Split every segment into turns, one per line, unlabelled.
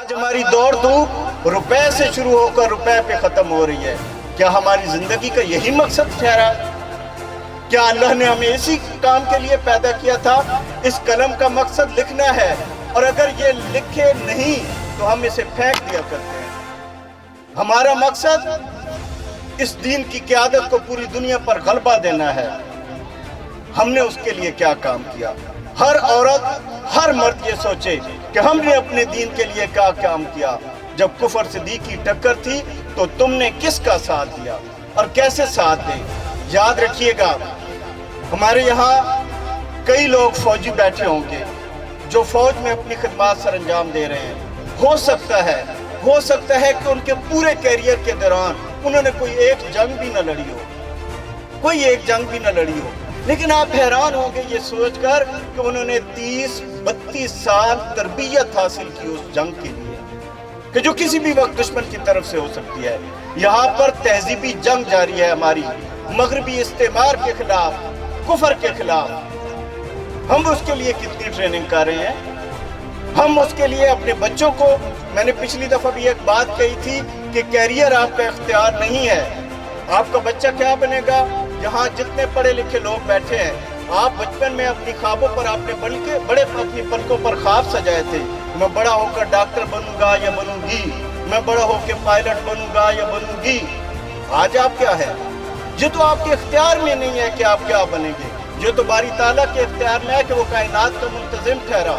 آج ہماری دوڑ دھوپ روپے سے شروع ہو کر روپے پہ ختم ہو رہی ہے. کیا ہماری زندگی کا یہی مقصد ٹھہرا؟ کیا اللہ نے ہمیں اسی کام کے لیے پیدا کیا تھا؟ اس قلم کا مقصد لکھنا ہے، اور اگر یہ لکھے نہیں تو ہم اسے پھینک دیا کرتے ہیں. ہمارا مقصد اس دین کی قیادت کو پوری دنیا پر غلبہ دینا ہے. ہم نے اس کے لیے کیا کام کیا؟ ہر عورت، ہر مرد یہ سوچے کہ ہم نے اپنے دین کے لیے کیا کام کیا. جب کفر صدیق کی ٹکر تھی تو تم نے کس کا ساتھ دیا اور کیسے ساتھ دے؟ یاد رکھیے گا، ہمارے یہاں کئی لوگ فوجی بیٹھے ہوں گے جو فوج میں اپنی خدمات سر انجام دے رہے ہیں. ہو سکتا ہے کہ ان کے پورے کیریئر کے دوران انہوں نے کوئی ایک جنگ بھی نہ لڑی ہو، لیکن آپ حیران ہوں گے یہ سوچ کر کہ انہوں نے 30-32 سال تربیت حاصل کی اس جنگ کے لیے کہ جو کسی بھی وقت دشمن کی طرف سے ہو سکتی ہے. یہاں پر تہذیبی جنگ جاری ہے ہماری، مغربی استعمار کے خلاف، کفر کے خلاف. ہم اس کے لیے کتنی ٹریننگ کر رہے ہیں؟ ہم اس کے لیے اپنے بچوں کو، میں نے پچھلی دفعہ بھی ایک بات کہی تھی کہ کیریئر آپ کا اختیار نہیں ہے. آپ کا بچہ کیا بنے گا؟ یہاں جتنے پڑھے لکھے لوگ بیٹھے ہیں، آپ بچپن میں اپنی خوابوں پر آپ نے بڑے اپنی پلکوں پر خواب سجائے تھے. میں بڑا ہو کر ڈاکٹر بنوں گا یا بنوں گی، میں بڑا ہو کے پائلٹ بنوں گا یا بنوں گی. آج آپ کیا ہے؟ یہ تو آپ کے اختیار میں نہیں ہے کہ آپ کیا بنیں گے. یہ تو باری تعالیٰ کے اختیار میں ہے کہ وہ کائنات کا منتظم ٹھہرا.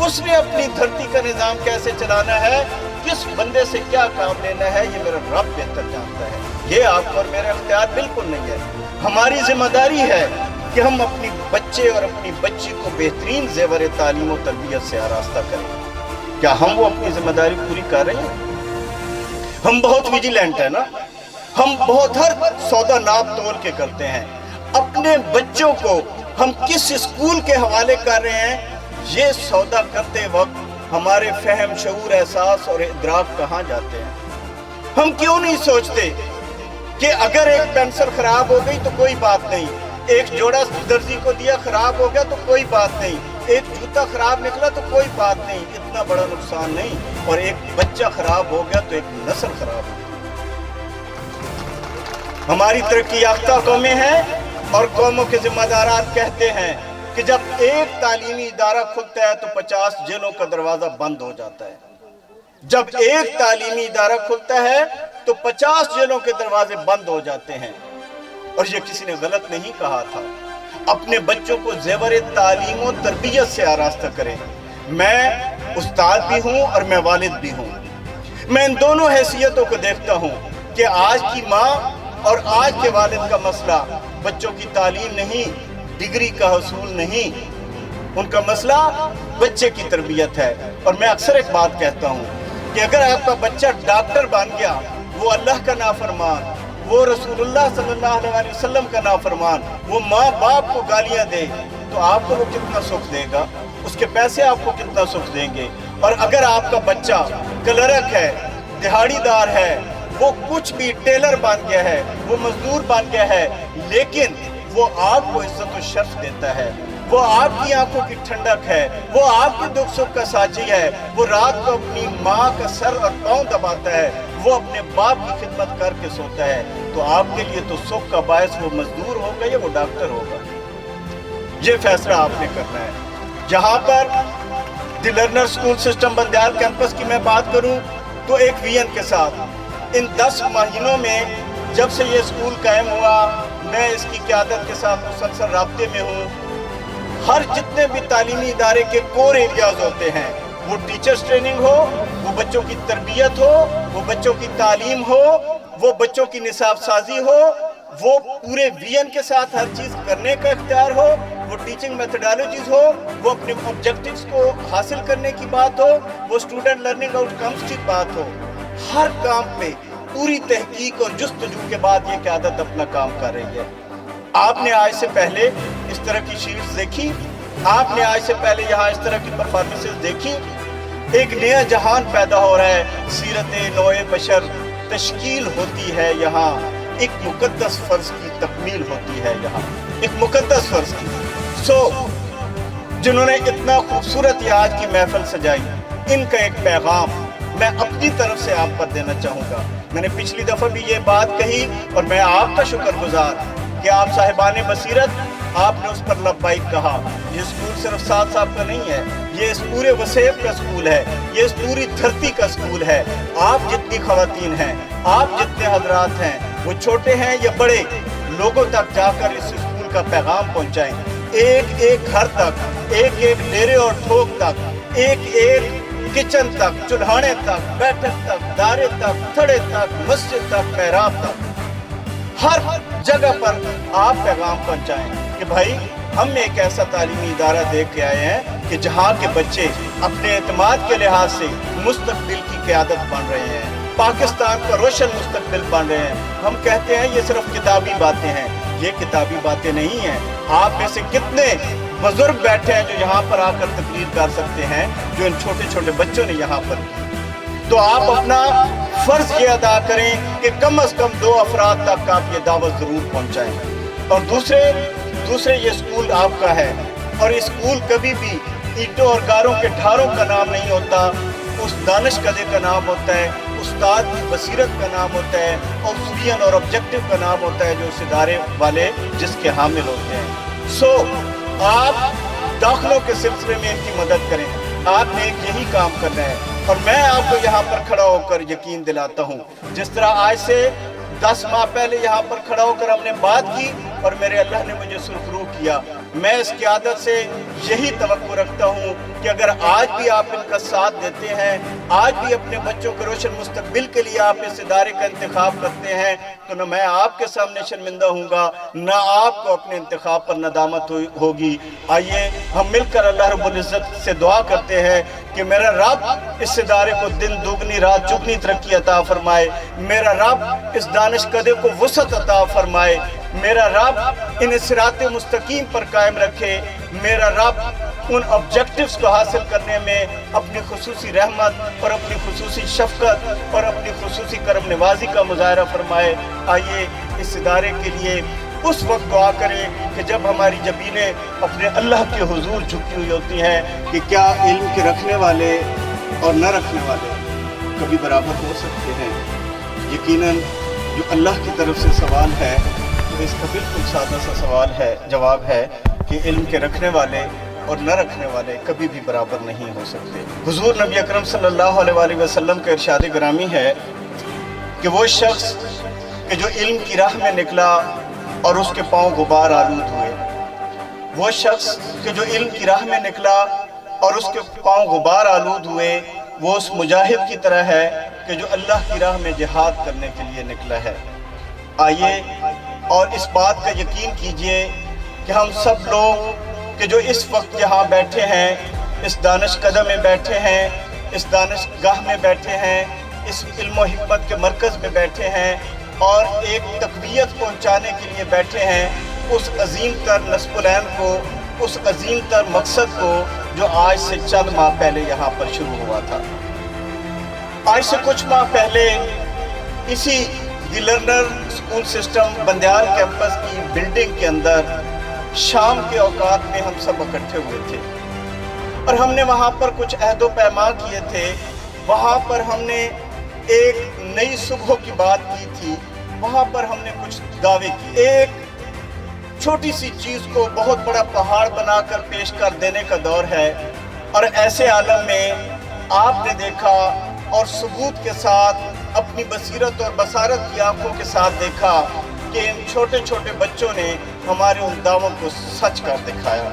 اس نے اپنی دھرتی کا نظام کیسے چلانا ہے، کس بندے سے کیا کام لینا ہے، یہ میرا رب بہتر جانتا ہے. یہ آپ اور میرا اختیار بالکل نہیں ہے. ہماری ذمہ داری ہے کہ ہم اپنی بچے اور اپنی بچی کو بہترین زیور تعلیم و تربیت سے آراستہ کریں. کیا ہم وہ اپنی ذمہ داری پوری کر رہے ہیں؟ ہم بہت ویجیلنٹ ہیں نا، ہم بہت ہر سودا ناپ تول کے کرتے ہیں. اپنے بچوں کو ہم کس اسکول کے حوالے کر رہے ہیں، یہ سودا کرتے وقت ہمارے فہم، شعور، احساس اور ادراک کہاں جاتے ہیں؟ ہم کیوں نہیں سوچتے کہ اگر ایک پینسل خراب ہو گئی تو کوئی بات نہیں، ایک جوڑا درزی کو دیا خراب ہو گیا تو کوئی بات نہیں، ایک جوتا خراب نکلا تو کوئی بات نہیں، اتنا بڑا نقصان نہیں. اور ایک بچہ خراب ہو گیا تو ایک نسل خراب ہو گئی. ہماری ترقی یافتہ قومیں ہیں اور قوموں کے ذمہ داران کہتے ہیں کہ جب ایک تعلیمی ادارہ کھلتا ہے تو 50 جیلوں کا دروازہ بند ہو جاتا ہے. جب ایک تعلیمی ادارہ کھلتا ہے تو 50 جیلوں کے دروازے بند ہو جاتے ہیں. اور یہ کسی نے غلط نہیں کہا تھا. اپنے بچوں کو زیور تعلیم و تربیت سے آراستہ کریں. میں استاد بھی ہوں اور میں والد بھی ہوں. میں ان دونوں حیثیتوں کو دیکھتا ہوں کہ آج کی ماں اور آج کے والد کا مسئلہ بچوں کی تعلیم نہیں، ڈگری کا حصول نہیں. ان کا مسئلہ بچے کی تربیت ہے. اور میں اکثر ایک بات کہتا ہوں کہ اگر آپ کا بچہ ڈاکٹر بن گیا، وہ اللہ کا نافرمان، وہ رسول اللہ صلی اللہ علیہ وسلم کا نافرمان، وہ ماں باپ کو گالیاں دے، تو آپ کو وہ کتنا سکھ دے گا؟ اس کے پیسے آپ کو کتنا سکھ دیں گے؟ اور اگر آپ کا بچہ کلرک ہے، دہاڑی دار ہے، وہ کچھ بھی ٹیلر بن گیا ہے، وہ مزدور بن گیا ہے، لیکن وہ آپ کو عزت و شرف دیتا ہے، وہ آپ کی آنکھوں کی ٹھنڈک ہے، وہ آپ کے دکھ سکھ کا ساتھی ہے، وہ رات کو اپنی ماں کا سر اور پاؤں دباتا ہے، وہ اپنے باپ کی خدمت کر کے سوتا ہے، تو آپ کے لیے تو سکھ کا باعث وہ مزدور ہوگا یا وہ ڈاکٹر ہوگا؟ یہ فیصلہ آپ نے کرنا ہے. جہاں پر the learner school system Bandial campus کی میں بات کروں تو ایک وی این کے ساتھ ان 10 مہینوں میں جب سے یہ اسکول قائم ہوا، میں اس کی قیادت کے ساتھ مسلسل رابطے میں ہوں. ہر جتنے بھی تعلیمی ادارے کے کور ایریاز ہوتے ہیں، وہ ٹیچرز ٹریننگ ہو، وہ بچوں کی تربیت ہو، وہ بچوں کی تعلیم ہو، وہ بچوں کی نصاب سازی ہو، وہ پورے وی این کے ساتھ ہر چیز کرنے کا اختیار ہو، وہ ٹیچنگ میتھڈالوجیز ہو، وہ اپنے آبجیکٹیوز کو حاصل کرنے کی بات ہو، وہ اسٹوڈنٹ لرننگ آؤٹ کمز کی بات ہو. ہر کام پہ پوری تحقیق اور جستجو کے بعد یہ قیادت اپنا کام کر رہی ہے. آپ نے آج سے پہلے اس طرح کی شیٹس دیکھی، آپ نے آج سے پہلے یہاں اس طرح کی پرفارمنسز دیکھی. ایک نیا جہان پیدا ہو رہا ہے، سیرت نوع بشر تشکیل ہوتی ہے یہاں، ایک مقدس فرض کی تکمیل ہوتی ہے یہاں، ایک مقدس فرض کی. جنہوں نے اتنا خوبصورت یہ آج کی محفل سجائی، ان کا ایک پیغام میں اپنی طرف سے آپ پر دینا چاہوں گا۔ میں نے پچھلی دفعہ بھی یہ بات کہی اور میں آپ کا شکر گزار کہ آپ صاحبان بصیرت آپ نے اس پر لبیک کہا۔ یہ اسکول صرف سعد صاحب کا نہیں ہے، یہ اس پورے وسیب کا اسکول ہے، یہ اس پوری دھرتی کا اسکول ہے۔ آپ جتنی خواتین ہیں، آپ جتنے حضرات ہیں، وہ چھوٹے ہیں یا بڑے، لوگوں تک جا کر اس اسکول کا پیغام پہنچائیں، ایک ایک گھر تک، ایک ایک ڈیرے اور ٹھوک تک، ایک ایک کچن تک، چولہانے تک، بیٹھک تک، دارے تک، تھڑے تک، مسجد تک، محراب تک، ہر جگہ پر آپ پیغام پہنچائیں کہ بھائی ہم ایک ایسا تعلیمی ادارہ دیکھ کے آئے ہیں کہ جہاں کے بچے اپنے اعتماد کے لحاظ سے مستقبل کی قیادت بن رہے ہیں، پاکستان کا روشن مستقبل بن رہے ہیں۔ ہم کہتے ہیں یہ صرف کتابی باتیں ہیں، یہ کتابی باتیں نہیں ہیں۔ آپ میں سے کتنے بزرگ بیٹھے ہیں جو یہاں پر آ کر تقریر کر سکتے ہیں جو ان چھوٹے چھوٹے بچوں نے یہاں پر کی؟ تو آپ اپنا فرض یہ ادا کریں کہ کم از کم 2 افراد تک آپ یہ دعوت ضرور پہنچائیں۔ اور دوسرے یہ اسکول آپ کا ہے، اور اسکول کبھی بھی اینٹوں اور گاروں کے ڈھاروں کا نام نہیں ہوتا، اس دانش کدے کا نام ہوتا ہے، استاد کی بصیرت کا نام ہوتا ہے، اور ویژن اور آبجیکٹو کا نام ہوتا ہے جو اس ادارے والے جس کے حامل ہوتے ہیں۔ سو آپ داخلوں کے سلسلے میں ان کی مدد کریں، آپ نے ایک یہی کام کرنا ہے۔ اور میں آپ کو یہاں پر کھڑا ہو کر یقین دلاتا ہوں، جس طرح آج سے 10 ماہ پہلے یہاں پر کھڑا ہو کر ہم نے بات کی اور میرے اللہ نے مجھے سرخرو کیا، میں اس قیادت سے یہی توقع رکھتا ہوں کہ اگر آج بھی آپ ان کا ساتھ دیتے ہیں، آج بھی اپنے بچوں کے روشن مستقبل کے لیے آپ اس ادارے کا انتخاب کرتے ہیں، تو نہ میں آپ کے سامنے شرمندہ ہوں گا، نہ آپ کو اپنے انتخاب پر ندامت ہوگی۔ آئیے ہم مل کر اللہ رب العزت سے دعا کرتے ہیں کہ میرا رب اس ادارے کو دن دوگنی رات چگنی ترقی عطا فرمائے، میرا رب اس دانش کدے کو وسعت عطا فرمائے، میرا رب ان صراط مستقیم پر قائم رکھے، میرا رب ان آبجیکٹیوز کو حاصل کرنے میں اپنی خصوصی رحمت اور اپنی خصوصی شفقت اور اپنی خصوصی کرم نوازی کا مظاہرہ فرمائے۔ آئیے اس ادارے کے لیے اس وقت دعا کریں کہ جب ہماری جبینیں اپنے اللہ کے حضور جھکی ہوئی ہوتی ہیں کہ کیا علم کے رکھنے والے اور نہ رکھنے والے کبھی برابر ہو سکتے ہیں؟ یقیناً جو اللہ کی طرف سے سوال ہے تو اس کا بالکل سادہ سا سوال ہے، جواب ہے کہ علم کے رکھنے والے اور نہ رکھنے والے کبھی بھی برابر نہیں ہو سکتے۔ حضور نبی اکرم صلی اللہ علیہ وآلہ وسلم کا ارشاد گرامی ہے کہ وہ شخص کہ جو علم کی راہ میں نکلا اور اس کے پاؤں غبار آلود ہوئے، وہ شخص کہ جو علم کی راہ میں نکلا اور اس کے پاؤں غبار آلود ہوئے، وہ اس مجاہد کی طرح ہے کہ جو اللہ کی راہ میں جہاد کرنے کے لیے نکلا ہے۔ آئیے اور اس بات کا یقین کیجئے کہ ہم سب لوگ کہ جو اس وقت یہاں بیٹھے ہیں، اس دانش قدم میں بیٹھے ہیں، اس دانش گاہ میں بیٹھے ہیں، اس علم و حکمت کے مرکز میں بیٹھے ہیں اور ایک تقویت پہنچانے کے لیے بیٹھے ہیں اس عظیم تر نصب العین کو، اس عظیم تر مقصد کو جو آج سے چند ماہ پہلے یہاں پر شروع ہوا تھا۔ آج سے کچھ ماہ پہلے اسی the learner school system Bandial campus کی بلڈنگ کے اندر شام کے اوقات میں ہم سب اکٹھے ہوئے تھے اور ہم نے وہاں پر کچھ عہد و پیمان کیے تھے، وہاں پر ہم نے ایک نئی صبح کی بات کی تھی، وہاں پر ہم نے کچھ دعوے کیے، ایک چھوٹی سی چیز کو بہت بڑا پہاڑ بنا کر پیش کر دینے کا دور ہے، اور ایسے عالم میں آپ نے دیکھا اور ثبوت کے ساتھ اپنی بصیرت اور بصارت کی آنکھوں کے ساتھ دیکھا کہ ان چھوٹے چھوٹے بچوں نے ہمارے ان دعووں کو سچ کر دکھایا۔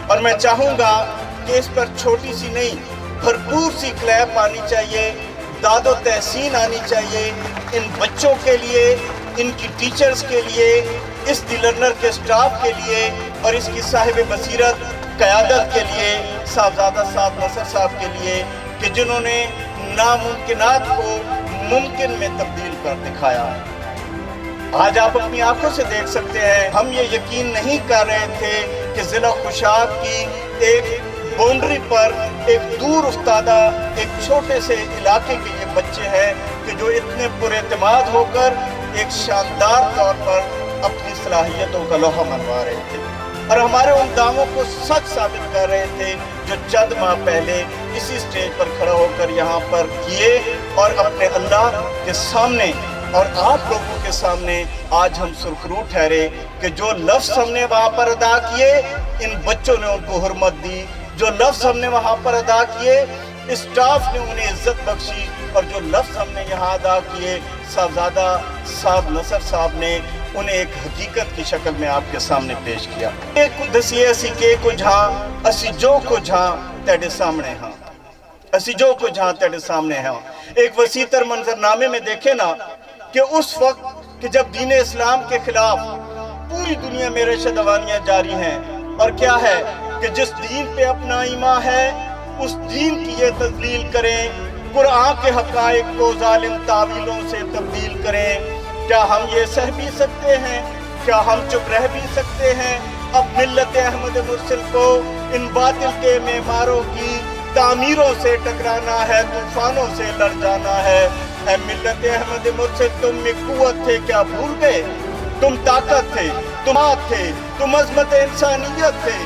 اور میں چاہوں گا کہ اس پر چھوٹی سی نہیں بھرپور سی کلیپ آنی چاہیے، داد و تحسین آنی چاہیے ان بچوں کے لیے، ان کی ٹیچرز کے لیے، اس دی لرنر کے سٹاف کے لیے اور اس کی صاحب بصیرت قیادت کے لیے صاحبزادہ سعد نصر صاحب کے لیے کہ جنہوں نے ناممکنات کو ممکن میں تبدیل کر دکھایا۔ آج آپ اپنی آنکھوں سے دیکھ سکتے ہیں، ہم یہ یقین نہیں کر رہے تھے کہ ضلع خوشاب کی ایک باؤنڈری پر ایک دور افتادہ ایک چھوٹے سے علاقے کے یہ بچے ہیں کہ جو اتنے پر اعتماد ہو کر ایک شاندار طور پر اپنی صلاحیتوں کا لوہا منوا رہے تھے اور ہمارے ان دعووں کو سچ ثابت کر رہے تھے جو چند ماہ پہلے اسی سٹیج پر کھڑا ہو کر یہاں پر کیے اور اپنے اللہ کے سامنے اور آپ لوگوں کے سامنے آج ہم سرخرو ٹھہرے کہ جو لفظ ہم نے وہاں پر ادا کیے ان بچوں نے ان کو حرمت دی، جو لفظ ہم نے وہاں پر ادا کیے اسٹاف نے انہیں عزت بخشی، اور جو لفظ ہم نے یہاں ادا کیے صاحبزادہ صاحب نصر صاحب نے انہیں ایک حقیقت کی شکل میں آپ کے سامنے پیش کیا۔ ایک دسیے اسی کے کو جہاں اسی جو کو جہاں تیرے سامنے ہاں، اسی جو کو جہاں تیرے سامنے ہاں۔ ایک وسیع تر منظرنامے میں دیکھیں نا کہ اس وقت کہ جب دین اسلام کے خلاف پوری دنیا میں رشد دوانیاں جاری ہیں، اور کیا ہے کہ جس دین پہ اپنا ایمان ہے اس دین کی یہ تذلیل کریں، قرآن کے حقائق کو ظالم تعویلوں سے تبدیل کریں۔ کیا ہم یہ سہ بھی سکتے ہیں؟ کیا ہم چپ رہ بھی سکتے ہیں؟ اب ملت احمد مرسل کو ان باطل کے معماروں کی تعمیروں سے ٹکرانا ہے، طوفانوں سے لڑ جانا ہے۔ اے ملت احمد مرسل، تم میں قوت تھے کیا بھول گئے؟ تم طاقت تھے، تم آت تھے، تم عظمت انسانیت تھے،